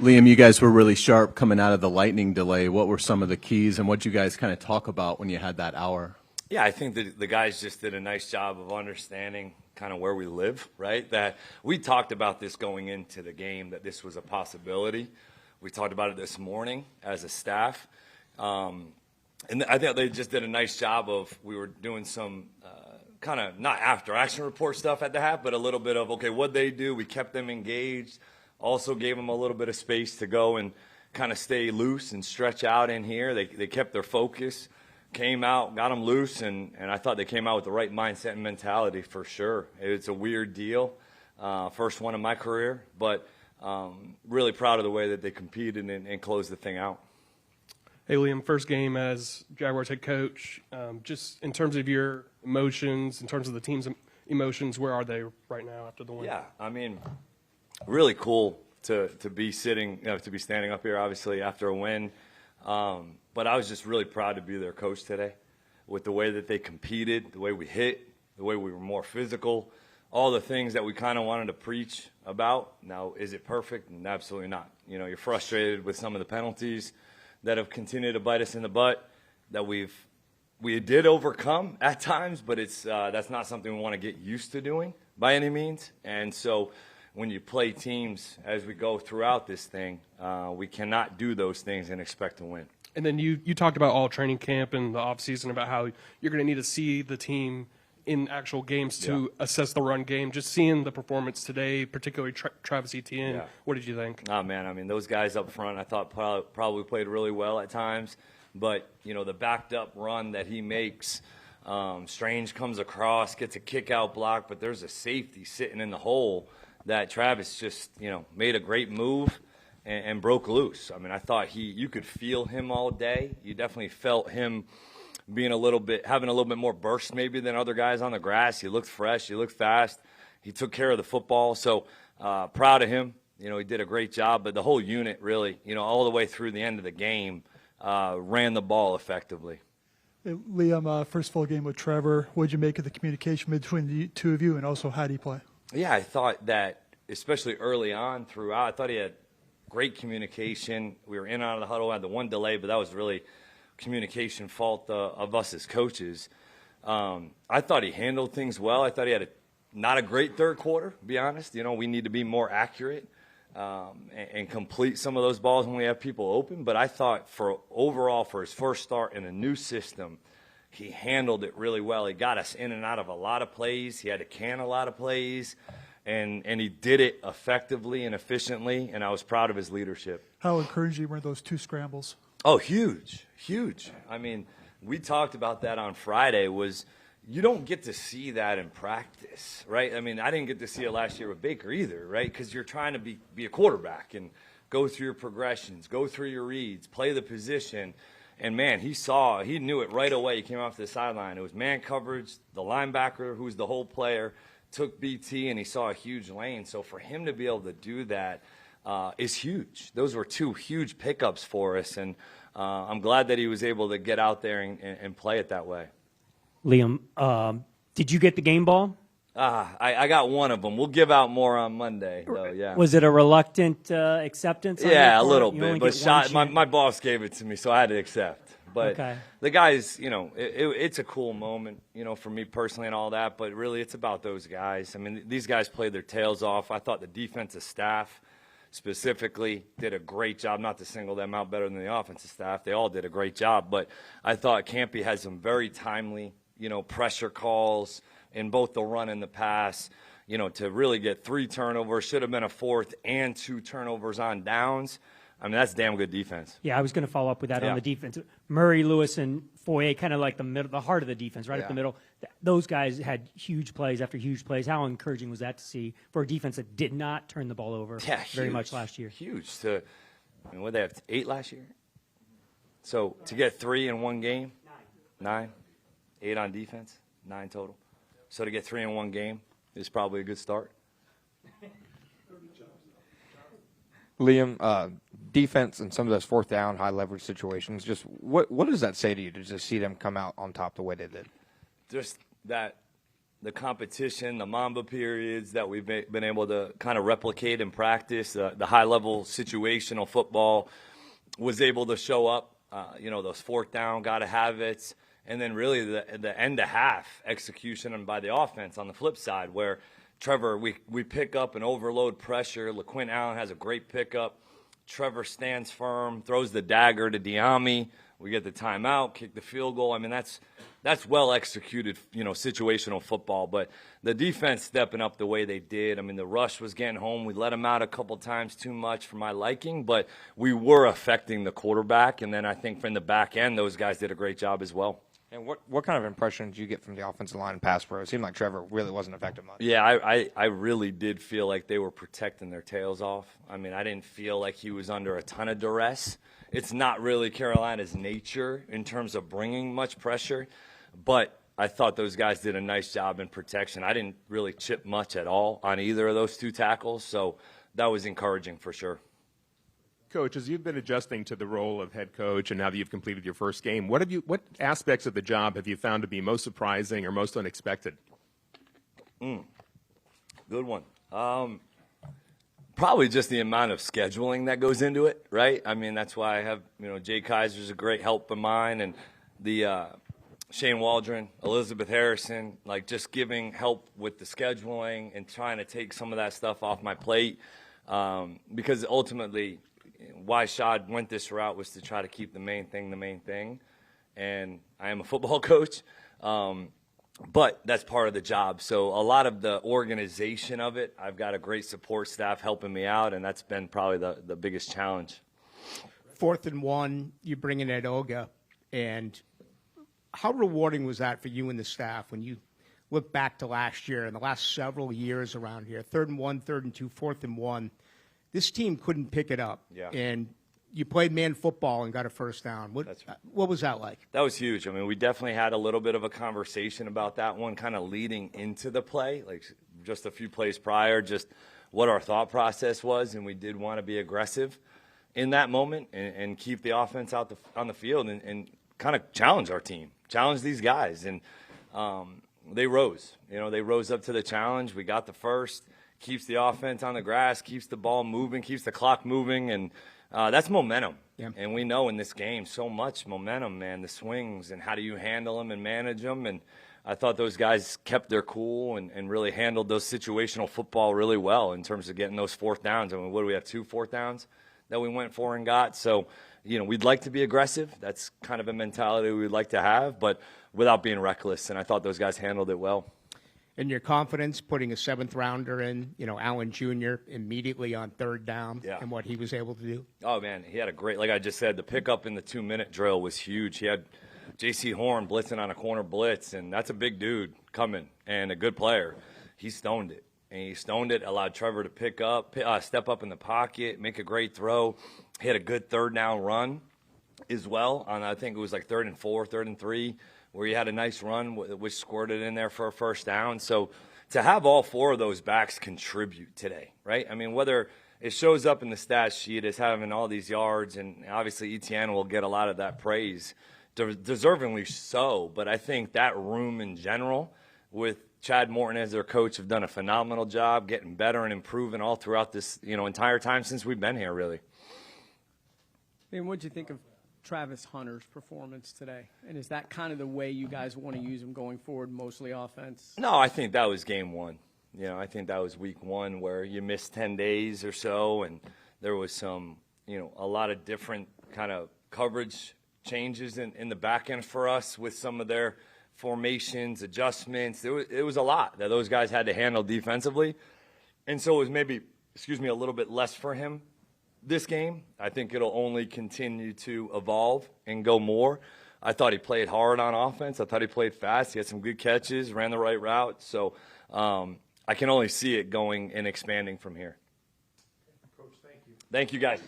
Liam, you guys were really sharp coming out of the lightning delay. What were some of the keys, and what did you guys kind of talk about when you had that hour? Yeah, I think the guys just did a nice job of understanding kind of where we live, right? That we talked about this going into the game, that this was a possibility. We talked about it this morning as a staff. And I think they just did a nice job of, we were doing some kind of not after action report stuff at the half, but a little bit of, okay, what'd they do? We kept them engaged, also gave them a little bit of space to go and kind of stay loose and stretch out in here. They kept their focus. Came out, got them loose, and I thought they came out with the right mindset and mentality for sure. It's a weird deal, first one in my career, but really proud of the way that they competed and closed the thing out. Hey, Liam, first game as Jaguars head coach. Just in terms of your emotions, in terms of the team's emotions, where are they right now after the win? Yeah, I mean, really cool to be sitting, to be standing up here, obviously, after a win. But I was just really proud to be their coach today with the way that they competed, the way we hit, the way we were more physical, all the things that we kind of wanted to preach about. Now, is it perfect? Absolutely not. You know, you're frustrated with some of the penalties that have continued to bite us in the butt that we did overcome at times, but it's that's not something we want to get used to doing by any means. And so when you play teams as we go throughout this thing, we cannot do those things and expect to win. And then you talked about all training camp and the offseason about how you're going to need to see the team in actual games to assess the run game. Just seeing the performance today, particularly Travis Etienne, what did you think? Oh, man, I mean, those guys up front I thought probably played really well at times. But, you know, the backed-up run that he makes, Strange comes across, gets a kick-out block, but there's a safety sitting in the hole that Travis just, you know, made a great move and broke loose. I mean, I thought you could feel him all day. You definitely felt him being having a little bit more burst maybe than other guys on the grass. He looked fresh. He looked fast. He took care of the football. So proud of him. You know, he did a great job. But the whole unit really, you know, all the way through the end of the game, ran the ball effectively. Hey, Liam, first full game with Trevor. What did you make of the communication between the two of you, and also how did he play? Yeah, I thought that, especially early on throughout, I thought he had great communication. We were in and out of the huddle. I had the one delay, but that was really communication fault of us as coaches. I thought he handled things well. I thought he had not a great third quarter, to be honest. You know, we need to be more accurate and complete some of those balls when we have people open. But I thought overall for his first start in a new system, he handled it really well. He got us in and out of a lot of plays. He had to can a lot of plays. And he did it effectively and efficiently, and I was proud of his leadership. How encouraging were those two scrambles? Oh, huge, huge. I mean, we talked about that on Friday, was you don't get to see that in practice, right? I mean, I didn't get to see it last year with Baker either, right? Because you're trying to be a quarterback and go through your progressions, go through your reads, play the position. And, man, he knew it right away. He came off the sideline. It was man coverage, the linebacker, who's the whole player, took BT, and he saw a huge lane. So for him to be able to do that is huge. Those were two huge pickups for us, and I'm glad that he was able to get out there and play it that way. Liam, did you get the game ball? I got one of them. We'll give out more on Monday, though, yeah. Was it a reluctant acceptance? Yeah, a little bit. But my boss gave it to me, so I had to accept. But the guys, you know, it's a cool moment, you know, for me personally and all that. But really, it's about those guys. I mean, these guys played their tails off. I thought the defensive staff specifically did a great job, not to single them out better than the offensive staff. They all did a great job. But I thought Campy had some very timely, you know, pressure calls in both the run and the pass, you know, to really get 3 turnovers. Should have been a 4th and 2 turnovers on downs. I mean, that's damn good defense. Yeah, I was going to follow up with that on the defense. Murray, Lewis, and Foye, kind of like the heart of the defense, right up the middle. Those guys had huge plays after huge plays. How encouraging was that to see for a defense that did not turn the ball over very much last year? Huge. I mean, what, they have 8 last year? So to get 3 in one game? 9. 8 on defense? 9 total. So to get 3 in one game is probably a good start. Liam, defense and some of those 4th down, high leverage situations, just what does that say to you to just see them come out on top the way they did? Just that the competition, the Mamba periods that we've been able to kind of replicate and practice, the high-level situational football was able to show up, those fourth down, got to have it, and then really the end-to-half execution by the offense on the flip side where Trevor, we pick up and overload pressure. LaQuint Allen has a great pickup. Trevor stands firm, throws the dagger to Diami. We get the timeout, kick the field goal. I mean, that's well executed, situational football. But the defense stepping up the way they did. I mean, the rush was getting home. We let them out a couple times too much for my liking, but we were affecting the quarterback. And then I think from the back end, those guys did a great job as well. And what kind of impression did you get from the offensive line and pass pro? It seemed like Trevor really wasn't affected much. Yeah, I really did feel like they were protecting their tails off. I mean, I didn't feel like he was under a ton of duress. It's not really Carolina's nature in terms of bringing much pressure, but I thought those guys did a nice job in protection. I didn't really chip much at all on either of those two tackles, so that was encouraging for sure. Coach, as you've been adjusting to the role of head coach and now that you've completed your first game, what aspects of the job have you found to be most surprising or most unexpected? Good one. Probably just the amount of scheduling that goes into it, right? I mean, that's why I have, Jay Kaiser's a great help of mine, and the Shane Waldron, Elizabeth Harrison, like just giving help with the scheduling and trying to take some of that stuff off my plate, because ultimately why Shad went this route was to try to keep the main thing, and I am a football coach, but that's part of the job. So a lot of the organization of it, I've got a great support staff helping me out, and that's been probably the biggest challenge. 4th and 1, you bring in Ed Oga, and how rewarding was that for you and the staff when you look back to last year and the last several years around here? 3rd and 1, 3rd and 2, 4th and 1. This team couldn't pick it up, and you played man football and got a first down. What was that like? That was huge. I mean, we definitely had a little bit of a conversation about that one kind of leading into the play, like just a few plays prior, just what our thought process was, and we did want to be aggressive in that moment and keep the offense out on the field and kind of challenge our team, challenge these guys. And they rose. They rose up to the challenge. We got the first. Keeps the offense on the grass, keeps the ball moving, keeps the clock moving, and that's momentum. Yeah. And we know in this game so much momentum, man, the swings and how do you handle them and manage them. And I thought those guys kept their cool and really handled those situational football really well in terms of getting those fourth downs. I mean, what do we have, 2 fourth downs that we went for and got? So, we'd like to be aggressive. That's kind of a mentality we'd like to have, but without being reckless. And I thought those guys handled it well. And your confidence putting a 7th rounder in, Allen Jr. immediately on 3rd down and what he was able to do? Oh, man, he had a great, like I just said, the pickup in the 2-minute drill was huge. He had J.C. Horn blitzing on a corner blitz, and that's a big dude coming and a good player. He stoned it, and he stoned it, allowed Trevor to pick up, step up in the pocket, make a great throw. He had a good 3rd down run as well on, I think it was like 3rd and 4, 3rd and 3. Where he had a nice run, which squirted in there for a first down. So to have all 4 of those backs contribute today, right? I mean, whether it shows up in the stat sheet as having all these yards, and obviously Etienne will get a lot of that praise, deservingly so. But I think that room in general, with Chad Morton as their coach, have done a phenomenal job getting better and improving all throughout this entire time since we've been here, really. And what'd you think of Travis Hunter's performance today? And is that kind of the way you guys want to use him going forward, mostly offense? No, I think that was game 1. I think that was week 1 where you missed 10 days or so, and there was some, a lot of different kind of coverage changes in the back end for us with some of their formations, adjustments. It was a lot that those guys had to handle defensively. And so it was maybe, a little bit less for him this game. I think it'll only continue to evolve and go more. I thought he played hard on offense. I thought he played fast. He had some good catches, ran the right route. So I can only see it going and expanding from here. Coach, thank you. Thank you, guys.